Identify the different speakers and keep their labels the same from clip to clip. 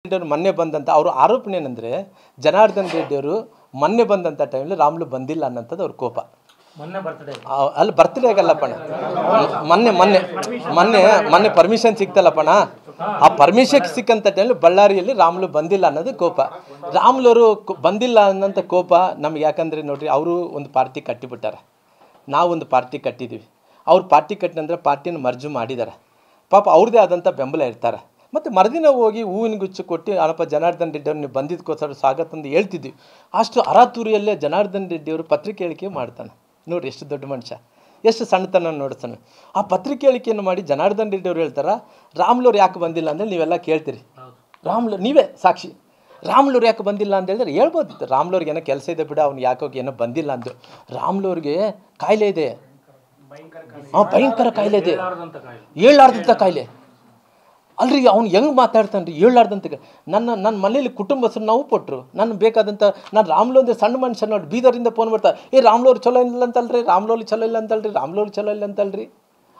Speaker 1: ಮೊನ್ನೆ ಬಂದಂತ ಅವರು ಆರೋಪಣೆ ಏನಂದ್ರೆ ಜನಾರ್ದನ್ ರೆಡ್ಡಿ ಅವರು ಮೊನ್ನೆ ಬಂದಂತ ಟೈಮಲ್ಲಿ ರಾಮುಲು ಬಂದಿಲ್ಲ ಅನ್ನಂತದ್ದು ಅವ್ರ ಕೋಪ. ಅಲ್ಲಿ ಬರ್ತ್ಡೇ ಆಗಲ್ಲಪ್ಪಣ, ಮೊನ್ನೆ ಪರ್ಮಿಷನ್ ಸಿಕ್ತಲ್ಲಪ್ಪಣ, ಆ ಪರ್ಮಿಷನ್ ಸಿಕ್ಕಂತ ಟೈಮಲ್ಲಿ ಬಳ್ಳಾರಿಯಲ್ಲಿ ರಾಮುಲು ಬಂದಿಲ್ಲ ಅನ್ನೋದು ಕೋಪ. ರಾಮುಲು ಅವರು ಬಂದಿಲ್ಲ ಅನ್ನೋಂಥ ಕೋಪ ನಮ್ಗೆ. ಯಾಕಂದರೆ ನೋಡ್ರಿ, ಅವರು ಒಂದು ಪಾರ್ಟಿ ಕಟ್ಟಿಬಿಟ್ಟಾರೆ, ನಾವು ಒಂದು ಪಾರ್ಟಿ ಕಟ್ಟಿದ್ದೀವಿ. ಅವ್ರು ಪಾರ್ಟಿ ಕಟ್ಟಿನಂದ್ರೆ ಪಾರ್ಟಿನ ಮರ್ಜು ಮಾಡಿದ್ದಾರೆ. ಪಾಪ ಅವ್ರದ್ದೇ ಆದಂಥ ಬೆಂಬಲ ಇರ್ತಾರೆ. ಮತ್ತು ಮರುದಿನ ಹೋಗಿ ಹೂವಿನ ಗುಚ್ಚು ಕೊಟ್ಟು ಅನಪ್ಪ ಜನಾರ್ದನ್ ರೆಡ್ಡಿ ಅವ್ರು ನೀವು ಬಂದಿದ್ದಕ್ಕೋಸ್ಕರ ಸ್ವಾಗತ ಅಂತ ಹೇಳ್ತಿದ್ವಿ. ಅಷ್ಟು ಅರಾತುರಿಯಲ್ಲೇ ಜನಾರ್ದನ್ ರೆಡ್ಡಿ ಅವರು ಪತ್ರಿಕೆ ಹೇಳಿಕೆ ಮಾಡ್ತಾನೆ. ನೋಡಿರಿ ಎಷ್ಟು ದೊಡ್ಡ ಮನುಷ್ಯ, ಎಷ್ಟು ಸಣ್ಣತನ ನೋಡ್ತಾನೆ. ಆ ಪತ್ರಿಕೆ ಹೇಳಿಕೆಯನ್ನು ಮಾಡಿ ಜನಾರ್ದನ್ ರೆಡ್ಡಿ ಅವ್ರು ಹೇಳ್ತಾರೆ ರಾಮುಲು ಯಾಕೆ ಬಂದಿಲ್ಲ ಅಂದರೆ ನೀವೆಲ್ಲ ಕೇಳ್ತೀರಿ. ರಾಮುಲು ನೀವೇ ಸಾಕ್ಷಿ. ರಾಮುಲು ಯಾಕೆ ಬಂದಿಲ್ಲ ಅಂತ ಹೇಳಿದ್ರೆ ಹೇಳ್ಬೋದಿತ್ತು, ರಾಮುಲವ್ರಿಗೆ ಏನೋ ಕೆಲಸ ಇದೆ ಬಿಡ, ಅವ್ನು ಯಾಕೋಗಿ ಏನೋ ಬಂದಿಲ್ಲ ಅಂದು. ರಾಮುಲವ್ರಿಗೆ ಕಾಯಿಲೆ ಇದೆ, ಭಯಂಕರ ಕಾಯಿಲೆ ಇದೆ, ಹೇಳಲಾರ್ದಂಥ ಕಾಯಿಲೆ. ಅಲ್ರಿ ಅವ್ನು ಹೆಂಗೆ ಮಾತಾಡ್ತಾನೆ ರೀ, ಹೇಳಲಾರ್ದಂತ. ನನ್ನ ಮನೇಲಿ ಕುಟುಂಬಸ್ಥರು ನಾವು ಕೊಟ್ಟರು, ನಾನು ಬೇಕಾದಂಥ ನಾನು ರಾಮುಲು ಅಂದರೆ ಸಣ್ಣ ಮನುಷ್ಯ ನೋಡಿ, ಬೀದರಿಂದ ಫೋನ್ ಮಾಡ್ತಾರೆ, ರಾಮುಲವ್ರು ಚಲೋ ಇಲ್ಲ ಅಂತಲ್ರಿ, ರಾಮುಲವ್ರು ಚಲೋ ಇಲ್ಲ ಅಂತಲ್ರಿ, ರಾಮುಲವ್ರು ಚಲೋ ಇಲ್ಲ ಅಂತಲ್ರಿ.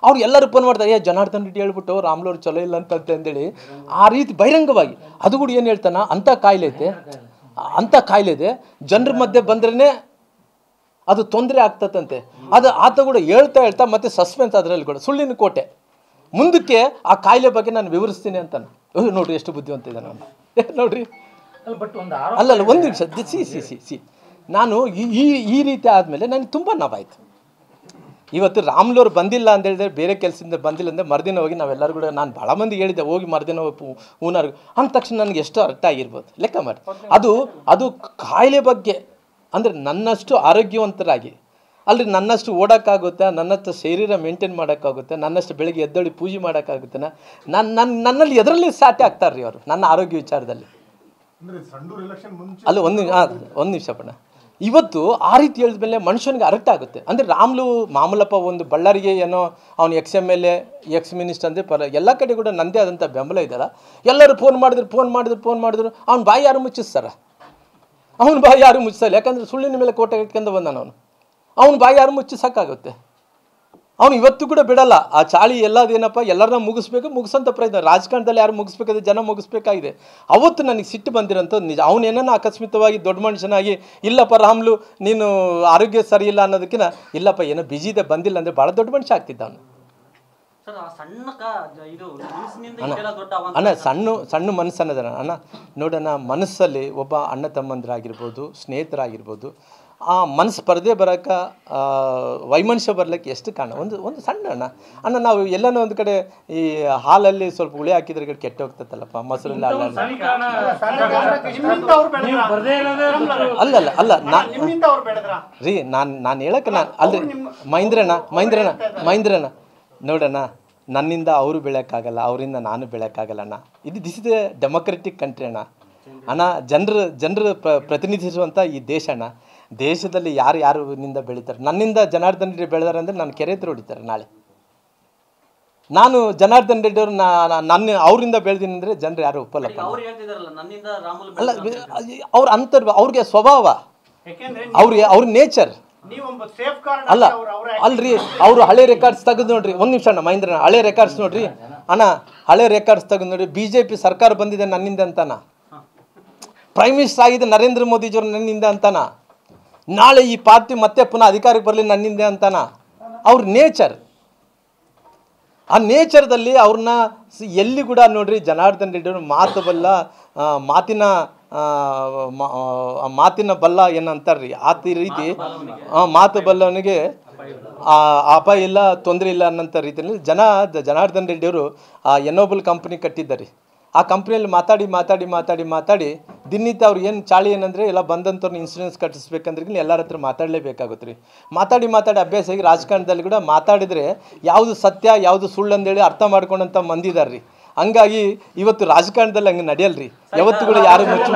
Speaker 1: ಅವ್ರು ಎಲ್ಲರೂ ಫೋನ್ ಮಾಡ್ತಾರೆ, ಜನಾರ್ದನ್ ರೆಡ್ಡಿ ಹೇಳ್ಬಿಟ್ಟು ರಾಮುಲವ್ರು ಚಲೋ ಇಲ್ಲ ಅಂತಂದೇಳಿ ಆ ರೀತಿ ಬಹಿರಂಗವಾಗಿ. ಅದು ಕೂಡ ಏನು ಹೇಳ್ತಾನೆ, ಅಂಥ ಕಾಯಿಲೆ ಐತೆ, ಅಂಥ ಕಾಯಿಲೆ ಇದೆ, ಜನರ ಮಧ್ಯೆ ಬಂದ್ರೇ ಅದು ತೊಂದರೆ ಆಗ್ತದಂತೆ. ಅದು ಆತ ಕೂಡ ಹೇಳ್ತಾ ಮತ್ತೆ ಸಸ್ಪೆನ್ಸ್ ಅದರಲ್ಲಿ ಕೂಡ ಸುಳ್ಳಿನ ಕೋಟೆ. ಮುಂದಕ್ಕೆ ಆ ಕಾಯಿಲೆ ಬಗ್ಗೆ ನಾನು ವಿವರಿಸ್ತೀನಿ ಅಂತಾನೆ. ನೋಡ್ರಿ ಎಷ್ಟು ಬುದ್ಧಿವಂತ ಇದೆ ನಾನು, ನೋಡ್ರಿ. ಅಲ್ಲಲ್ಲ ಒಂದು ನಿಮಿಷ, ಸಿ ನಾನು ಈ ರೀತಿ ಆದಮೇಲೆ ನನಗೆ ತುಂಬ ನೋವಾಯಿತು. ಇವತ್ತು ರಾಮುಲವ್ರು ಬಂದಿಲ್ಲ ಅಂತ ಹೇಳಿದ್ರೆ, ಬೇರೆ ಕೆಲಸದಿಂದ ಬಂದಿಲ್ಲ ಅಂದರೆ ಮರುದಿನ ಹೋಗಿ ನಾವೆಲ್ಲರೂ ಕೂಡ, ನಾನು ಭಾಳ ಮಂದಿಗೆ ಹೇಳಿದ್ದೆ, ಹೋಗಿ ಮರುದಿನ ಹೂನಾರ್ಗೆ ಅಂದ ತಕ್ಷಣ ನನಗೆ ಎಷ್ಟು ಅರ್ಥ ಆಗಿರ್ಬೋದು ಲೆಕ್ಕ ಮಾಡಿ. ಅದು ಕಾಯಿಲೆ ಬಗ್ಗೆ ಅಂದರೆ ನನ್ನಷ್ಟು ಆರೋಗ್ಯವಂತರಾಗಿ ಅಲ್ರಿ, ನನ್ನಷ್ಟು ಓಡೋಕ್ಕಾಗುತ್ತೆ, ನನ್ನಷ್ಟು ಶರೀರ ಮೇಂಟೈನ್ ಮಾಡೋಕ್ಕಾಗುತ್ತೆ, ನನ್ನಷ್ಟು ಬೆಳಗ್ಗೆ ಎದ್ದೊಳಿ ಪೂಜೆ ಮಾಡೋಕ್ಕಾಗುತ್ತೆ, ನನ್ನಲ್ಲಿ ಎದರಲ್ಲಿ ಸಾಟಿ ಆಗ್ತಾರೆ ರೀ ಅವರು ನನ್ನ ಆರೋಗ್ಯ ವಿಚಾರದಲ್ಲಿ. ಅಲ್ಲ ಒಂದು ನಿಮಿಷ ಪಣ, ಇವತ್ತು ಆ ರೀತಿ ಹೇಳಿದ್ಮೇಲೆ ಮನುಷ್ಯನಿಗೆ ಅರ್ಥ ಆಗುತ್ತೆ. ಅಂದರೆ ರಾಮುಲು ಮಾಮೂಲಪ್ಪ ಒಂದು ಬಳ್ಳಾರಿಗೆ ಏನೋ ಅವ್ನು XMLA ಎಕ್ಸ್ ಮಿನಿಸ್ಟರ್ ಅಂದರೆ ಎಲ್ಲ ಕಡೆ ಕೂಡ ನನ್ನದೇ ಆದಂಥ ಬೆಂಬಲ ಇದ್ದಾರ. ಎಲ್ಲರೂ ಫೋನ್ ಮಾಡಿದ್ರು ಅವ್ನು ಬಾಯಿ ಯಾರು ಮುಚ್ಚಿಸ್ತಾರ, ಅವ್ನು ಬಾಯಿ ಯಾರು ಮುಚ್ಚಿಸಲ್ಲ. ಯಾಕಂದರೆ ಸುಳ್ಳಿನ ಮೇಲೆ ಕೋಟೆ ಇಟ್ಕೊಂಡು ಬಂದಾನ ಅವ್ನು ಬಾಯಿ ಯಾರು ಮುಚ್ಚಿಸೋಕ್ಕಾಗುತ್ತೆ. ಅವನು ಇವತ್ತು ಕೂಡ ಬಿಡಲ್ಲ. ಆ ಚಾಳಿ ಎಲ್ಲದೇನಪ್ಪ, ಎಲ್ಲರನ್ನ ಮುಗಿಸೋಂಥ ಪ್ರಯತ್ನ. ರಾಜಕಾರಣದಲ್ಲಿ ಯಾರು ಮುಗಿಸ್ಬೇಕಾದ್ರೆ ಜನ ಮುಗಿಸ್ಬೇಕಾಗಿದೆ. ಅವತ್ತು ನನಗೆ ಸಿಟ್ಟು ಬಂದಿರೋಂಥದ್ದು ನಿಜ. ಅವನೇನೋ ಅಕಸ್ಮಿತವಾಗಿ ದೊಡ್ಡ ಮನುಷ್ಯನಾಗಿ, ಇಲ್ಲಪ್ಪ ರಾಮುಲು ನೀನು ಆರೋಗ್ಯ ಸರಿ ಇಲ್ಲ ಅನ್ನೋದಕ್ಕಿಂತ, ಇಲ್ಲಪ್ಪ ಏನೋ ಬಿಜಿ ಇದೆ ಬಂದಿಲ್ಲ ಅಂದರೆ ಭಾಳ ದೊಡ್ಡ ಮನುಷ್ಯ ಆಗ್ತಿದ್ದ ಅವನು. ಅಣ್ಣ ಸಣ್ಣ ಮನಸ್ಸು ಅನ್ನೋದಣ್ಣ. ಅಣ್ಣ ನೋಡೋಣ, ಮನಸ್ಸಲ್ಲಿ ಒಬ್ಬ ಅಣ್ಣ ತಮ್ಮಂದಿರಾಗಿರ್ಬೋದು, ಸ್ನೇಹಿತರಾಗಿರ್ಬೋದು, ಆ ಮನಸ್ಸು ಪರದೆ ಬರೋಕ್ಕೆ, ವೈಮನುಷ್ಯ ಬರಲಿಕ್ಕೆ ಎಷ್ಟು ಕಾರಣ. ಒಂದು ಸಣ್ಣ ಅಣ್ಣ ನಾವು ಎಲ್ಲನೋ ಒಂದು ಕಡೆ ಈ ಹಾಲಲ್ಲಿ ಸ್ವಲ್ಪ ಹುಳಿ ಹಾಕಿದ್ರೆ ಕೆಟ್ಟ ಹೋಗ್ತತ್ತಲ್ಲಪ್ಪ, ಮೊಸರಲ್ಲಿ ಅಲ್ಲ ರೀ, ನಾನು ಹೇಳಕ್ಕೆ ಅಲ್ರಿ ಮಹೇಂದ್ರಣ್ಣ ನೋಡೋಣ, ನನ್ನಿಂದ ಅವರು ಬೆಳೆಯೋಕ್ಕಾಗಲ್ಲ, ಅವರಿಂದ ನಾನು ಬೆಳೆಯೋಕ್ಕಾಗಲ್ಲ ಅಣ್ಣ. This is A democratic country ಅಣ್ಣ. ಜನರು ಪ್ರತಿನಿಧಿಸುವಂಥ ಈ ದೇಶ ಅಣ್ಣ. ದೇಶದಲ್ಲಿ ಯಾರಿನಿಂದ ಬೆಳೀತಾರೆ. ನನ್ನಿಂದ ಜನಾರ್ದನ್ ರೆಡ್ಡಿ ಬೆಳೆದಾರೆ ಅಂದರೆ ನಾನು ಕೆರೆ ಹತ್ರ ಹೊಡಿತಾರೆ ನಾಳೆ. ನಾನು ಜನಾರ್ದನ್ ರೆಡ್ಡಿ ಅವರು ಅವರಿಂದ ಬೆಳೆದೀನಿ ಅಂದರೆ ಜನರು ಯಾರು ಒಪ್ಪಲ್ಲಪ್ಪ. ಅಲ್ಲ, ಅವ್ರ ಅವ್ರಿಗೆ ಸ್ವಭಾವ, ಅವ್ರ ನೇಚರ್ ಅಲ್ಲ. ಅಲ್ರಿ, ಅವರು ಹಳೆ ರೆಕಾರ್ಡ್ಸ್ ತೆಗೆದು ನೋಡ್ರಿ. ಒಂದು ನಿಮಿಷ ಅಣ್ಣ ಮಹೇಂದ್ರಣ್ಣ, ಹಳೆ ರೆಕಾರ್ಡ್ಸ್ ನೋಡ್ರಿ ಅಣ್ಣ, ಹಳೆ ರೆಕಾರ್ಡ್ಸ್ ತೆಗೆದು ನೋಡಿ. BJP ಸರ್ಕಾರ ಬಂದಿದೆ ನನ್ನಿಂದ ಅಂತಾನ, ಪ್ರೈಮ್ ಮಿನಿಸ್ಟರ್ ಆಗಿದೆ ನರೇಂದ್ರ ಮೋದಿಜಿಯವರು ನನ್ನಿಂದ ಅಂತಾನ, ನಾಳೆ ಈ ಪಾರ್ಟಿ ಮತ್ತೆ ಪುನಃ ಅಧಿಕಾರಕ್ಕೆ ಬರಲಿ ನನ್ನಿಂದ ಅಂತಾನ. ಅವ್ರ ನೇಚರ್, ಆ ನೇಚರ್ದಲ್ಲಿ ಅವ್ರನ್ನ ಎಲ್ಲಿ ಕೂಡ ನೋಡ್ರಿ. ಜನಾರ್ದನ್ ರೆಡ್ಡಿ ಅವರು ಮಾತು ಬಲ್ಲ, ಮಾತಿನ ಬಲ್ಲ ಏನಂತಾರ್ರಿ, ಆ ರೀತಿ ಮಾತು ಬಲ್ಲವನಿಗೆ ಅಪಾಯ ಇಲ್ಲ, ತೊಂದರೆ ಇಲ್ಲ ಅನ್ನೋಂಥ ರೀತಿಯಲ್ಲಿ ಜನಾರ್ದನ್ ರೆಡ್ಡಿ ಅವರು ಆ ಎನೋಬಲ್ ಕಂಪ್ನಿ ಕಟ್ಟಿದ್ದಾರೆ. ಆ ಕಂಪ್ನಿಯಲ್ಲಿ ಮಾತಾಡಿ ದಿನನಿತ್ಯ ಅವ್ರು ಏನು ಚಾಳಿ ಏನಂದರೆ, ಎಲ್ಲ ಬಂದಂಥವ್ರನ್ನ ಇನ್ಶೂರೆನ್ಸ್ ಕಟ್ಟಿಸ್ಬೇಕಂದ್ರೆ ಎಲ್ಲರ ಹತ್ರ ಮಾತಾಡಲೇಬೇಕಾಗುತ್ತೆ ರೀ. ಮಾತಾಡಿ ಅಭ್ಯಾಸ ಆಗಿ ರಾಜಕಾರಣದಲ್ಲಿ ಕೂಡ ಮಾತಾಡಿದರೆ ಯಾವುದು ಸತ್ಯ ಯಾವುದು ಸುಳ್ಳು ಅಂತೇಳಿ ಅರ್ಥ ಮಾಡ್ಕೊಂಡಂಥ ಮಂದಿದ್ದಾರೆ ರೀ. ಹಂಗಾಗಿ ಇವತ್ತು ರಾಜಕಾರಣದಲ್ಲಿ ಹಂಗೆ ನಡೆಯಲ್ರಿ, ಯಾವತ್ತು ಕೂಡ ಯಾರು ಮುಚ್ಚ